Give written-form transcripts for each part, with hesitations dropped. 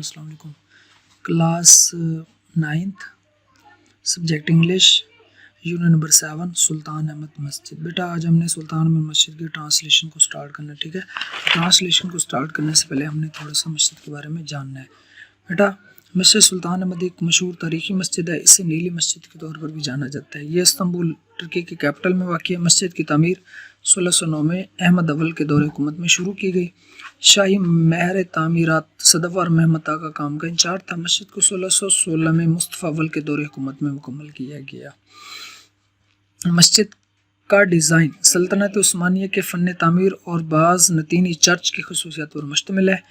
अस्सलाम वालेकुम। Class 9th subject English unit number 7 सुल्तान अहमद मस्जिद। बेटा आज हमने सुल्तान अहमद मस्जिद की ट्रांसलेशन को स्टार्ट करना है, ठीक है। ट्रांसलेशन को स्टार्ट करने से पहले हमने थोड़ा सा मस्जिद के बारे में जानना है। बेटा मस्जिद सुल्तान अहमद एक मशहूर तारीखी मस्जिद है। इसे नीली मस्जिद के तौर पर भी जाना जाता है। ये इस्तांबुल तुर्की की कैपिटल में वाक़ है। मस्जिद की तामीर 1609 में अहमद अव्वल के दौरे हुकूमत में शुरू की गई। शाही महर तामीरात सदफ़ और महमद आगा काम का इंचार्ज था। मस्जिद को 1616 में मुस्तफ़ा अव्वल के दौरे हुकूमत में मुकम्मल किया गया। मस्जिद का डिज़ाइन सल्तनत उस्मानिया के फ़न तामीर और बाज़ नतीनी चर्च की खसूसियात पर मुश्तमिल है।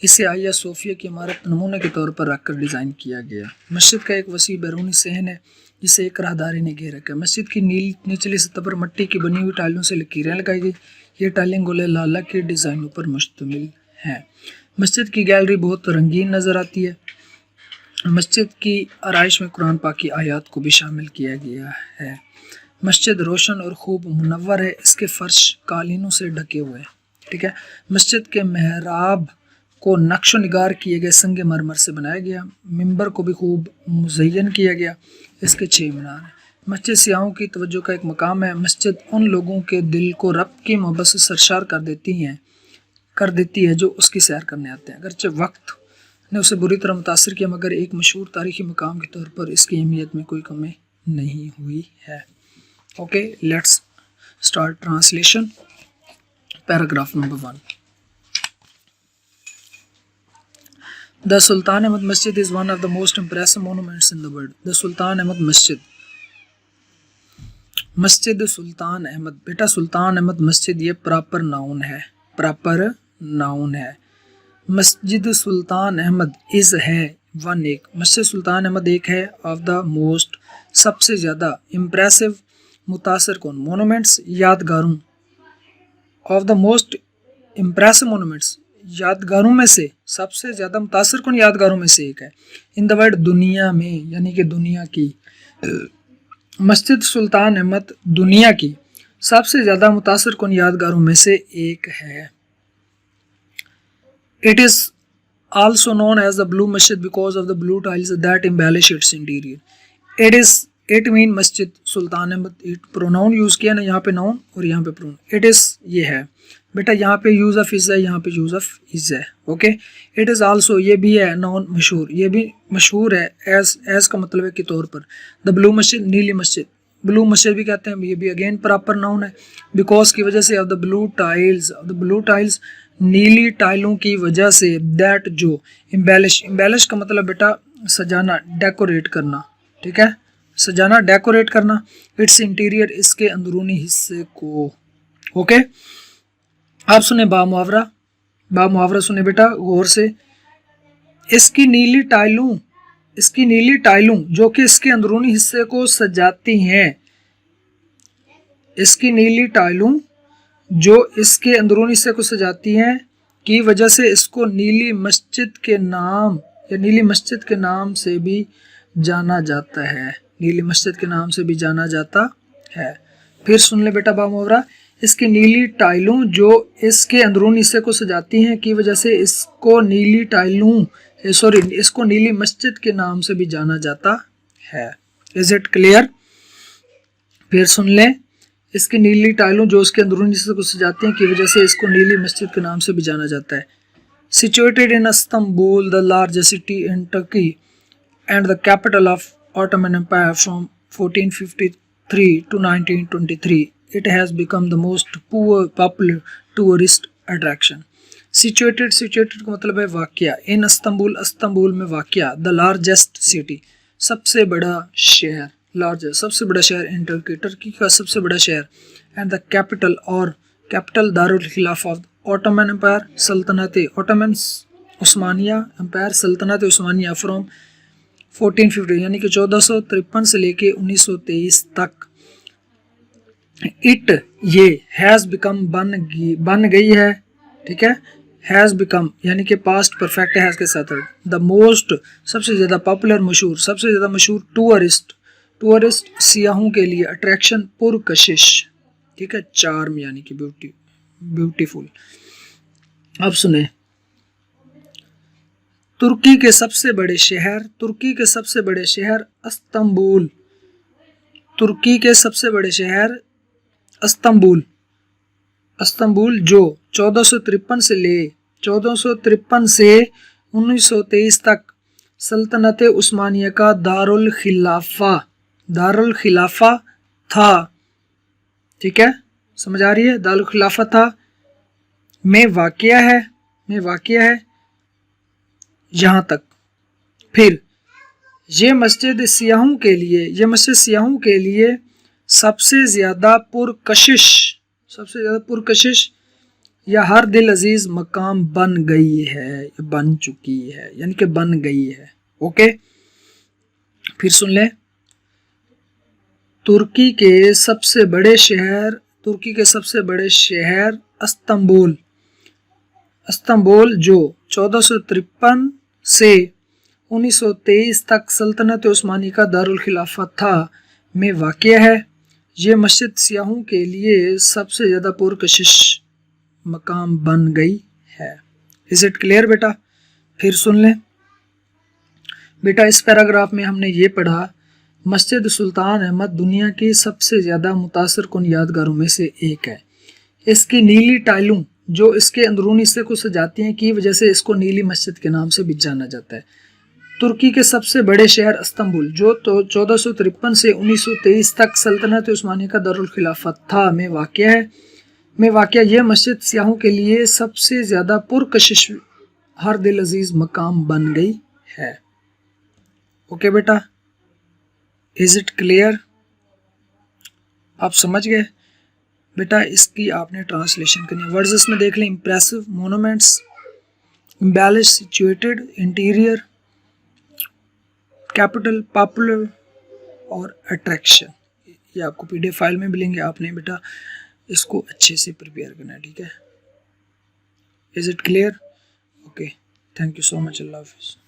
इसे आया सोफिया की इमारत नमूने के तौर पर रखकर डिज़ाइन किया गया। मस्जिद का एक वसी बैरूनी सहन है जिसे एक राहदारी ने घेर रखा है। मस्जिद की निचली सतह पर मिट्टी की बनी हुई टाइलों से लकीरें लगाई गई। ये टाइलें गोले लाला के डिज़ाइनों पर मुश्तमिल हैं। मस्जिद की गैलरी बहुत रंगीन नज़र आती है। मस्जिद की आराइश में कुरान पाक की आयात को भी शामिल किया गया है। मस्जिद रोशन और खूब मुनव्वर है। इसके फर्श कालीनों से ढके हुए हैं, ठीक है। मस्जिद के मेहराब को नक्शो निगार किए गए संग मरमर से बनाया गया। मिंबर को भी खूब मुज़य्यन किया गया। इसके 6 मीनार हैं। मस्जिद सियाहों की तवज्जो का एक मकाम है। मस्जिद उन लोगों के दिल को रब की मोहब्बत से सरशार कर देती है जो उसकी सैर करने आते हैं। अगरचे वक्त ने उसे बुरी तरह मुतासर किया, मगर एक मशहूर तारीखी मकाम के तौर पर इसकी अहमियत में कोई कमी नहीं हुई है। Okay, let's start translation. Paragraph number 1। The Sultan Ahmed Masjid is one of the most impressive monuments in the world. The Sultan Ahmed Masjid, मस्जिद सुल्तान अहमद। बेटा सुल्तान अहमद मस्जिद ये प्रॉपर नाउन है। मस्जिद सुल्तान अहमद इज़ है वन एक। मस्जिद सुल्तान अहमद एक है ऑफ द मोस्ट सबसे ज़्यादा इम्प्रेसिव मुतासर कौन मोनूमेंट्स यादगारों of the most impressive monuments यादगारों में से सबसे ज़्यादा मुतासर कौन यादगारों में से एक है। इन द वर्ल्ड दुनिया में, यानी कि दुनिया की। मस्जिद सुल्तान अहमद दुनिया की सबसे ज़्यादा मुतासर कौन यादगारों में से एक है। It is also known as the blue masjid because of the blue tiles that embellish its interior. It mean मस्जिद सुल्तान अहमद। इट प्रोनाउन यूज़ किया ना, यहाँ पे नाउन और यहाँ पे प्रोनाउन। इट इज़ ये है बेटा, यहाँ पे यूज़ ऑफ इज़ है, यहाँ पे यूज़ ऑफ इज़ है। ओके, इट इज़ आल्सो ये भी है नाउन मशहूर, ये भी मशहूर है। एज का मतलब है के तौर पर। द ब्लू मस्जिद नीली मस्जिद, ब्लू मस्जिद भी कहते हैं, ये भी अगेन प्रॉपर नाउन है। बिकॉज की वजह से ऑफ द ब्लू टाइल्स नीली टाइलों की वजह से। दैट जो इम्बेलिश का मतलब बेटा सजाना, डेकोरेट करना, ठीक है, सजाना डेकोरेट करना। इट्स इंटीरियर इसके अंदरूनी हिस्से को। ओके, आप सुने बामुहावरा सुने बेटा गौर से। इसकी नीली टाइलों जो कि इसके अंदरूनी हिस्से को सजाती हैं। इसकी नीली टाइलों जो इसके अंदरूनी हिस्से को सजाती हैं की वजह से इसको नीली मस्जिद के नाम या नीली मस्जिद के नाम से भी जाना जाता है। नीली मस्जिद के नाम से भी जाना जाता है। फिर सुन ले बेटा बामुहावरा। इसकी नीली टाइलों जो इसके अंदरूनी हिस्से को सजाती हैं की वजह से इसको नीली मस्जिद के नाम से भी जाना जाता है। Is it clear? फिर सुन ले। इसकी नीली टाइलों जो इसके अंदरूनी हिस्से को सजाती हैं की वजह से इसको नीली मस्जिद के नाम से भी जाना जाता है। Situated in Istanbul, the largest city in Turkey and the capital of Ottoman Empire from 1453 to 1923, it has become the most popular tourist attraction. Situated का मतलब है वाक़या। इन इस्तांबुल में वाक़या। द लार्जेस्ट सिटी सबसे बड़ा शहर, सबसे बड़ा शहर इन टर्की का सबसे बड़ा शहर। एंड द कैपिटल दारुल खिलाफ ऑफ ऑटोमन एम्पायर सल्तनत उस्मानिया एम्पायर सल्तनत उस्मानिया फ्रॉम 1450 यानी कि 1453 से लेके 1923 तक। इट ये हैज़ बिकम बन गई है, ठीक है। हैज़ बिकम यानी कि पास्ट परफेक्ट हैज़ के साथ। द मोस्ट सबसे ज़्यादा पॉपुलर सबसे ज़्यादा मशहूर टूरिस्ट सियाहों के लिए अट्रैक्शन पुरकशिश, ठीक है, चार्म यानी कि ब्यूटीफुल। अब सुने तुर्की के सबसे बड़े शहर, तुर्की के सबसे बड़े शहर इस्तांबुल, तुर्की के सबसे बड़े शहर इस्तांबुल, इस्तांबुल जो 1453 से 1923 तक सल्तनत उस्मानिया का दारुल खिलाफा था। ठीक है, समझ आ रही है, दारुल खिलाफा था, में वाक़या है यहाँ तक। फिर ये मस्जिद सियाहों के लिए सबसे ज़्यादा पुरकशिश या हर दिल अजीज़ मकाम बन चुकी है, यानी कि बन गई है। ओके, फिर सुन लें, तुर्की के सबसे बड़े शहर इस्तांबुल जो 1453 से 1923 तक सल्तनत उस्मानी का दारुल खिलाफा था, में वाक़या है। ये मस्जिद सियाहों के लिए सबसे ज़्यादा पुरकशिश मकाम बन गई है। इज इट क्लियर बेटा? फिर सुन लें बेटा, इस पैराग्राफ में हमने ये पढ़ा, मस्जिद सुल्तान अहमद दुनिया की सबसे ज़्यादा मुतासर कुन यादगारों में से एक है। इसकी नीली टाइलों जो इसके अंदरूनी हिस्से को सजाती हैं की वजह से इसको नीली मस्जिद के नाम से भी जाना जाता है। तुर्की के सबसे बड़े शहर इस्तांबुल जो 1453 से 1923 तक सल्तनत उस्मानी का दारुल खिलाफा था, में वाक़या यह मस्जिद सियाहों के लिए सबसे ज़्यादा पुरकशिश हर दिल अजीज़ मकाम बन गई है। ओके बेटा, इज इट क्लियर? आप समझ गए बेटा? इसकी आपने ट्रांसलेशन करनी है। वर्ड्स इसमें देख लें, impressive, monuments, embellish, situated, interior, capital, popular और अट्रैक्शन। ये आपको PDF फाइल में मिलेंगे, आपने बेटा इसको अच्छे से प्रिपेयर करना है। ठीक है, is it clear? Okay, thank you so much, अल्लाह हाफिज़।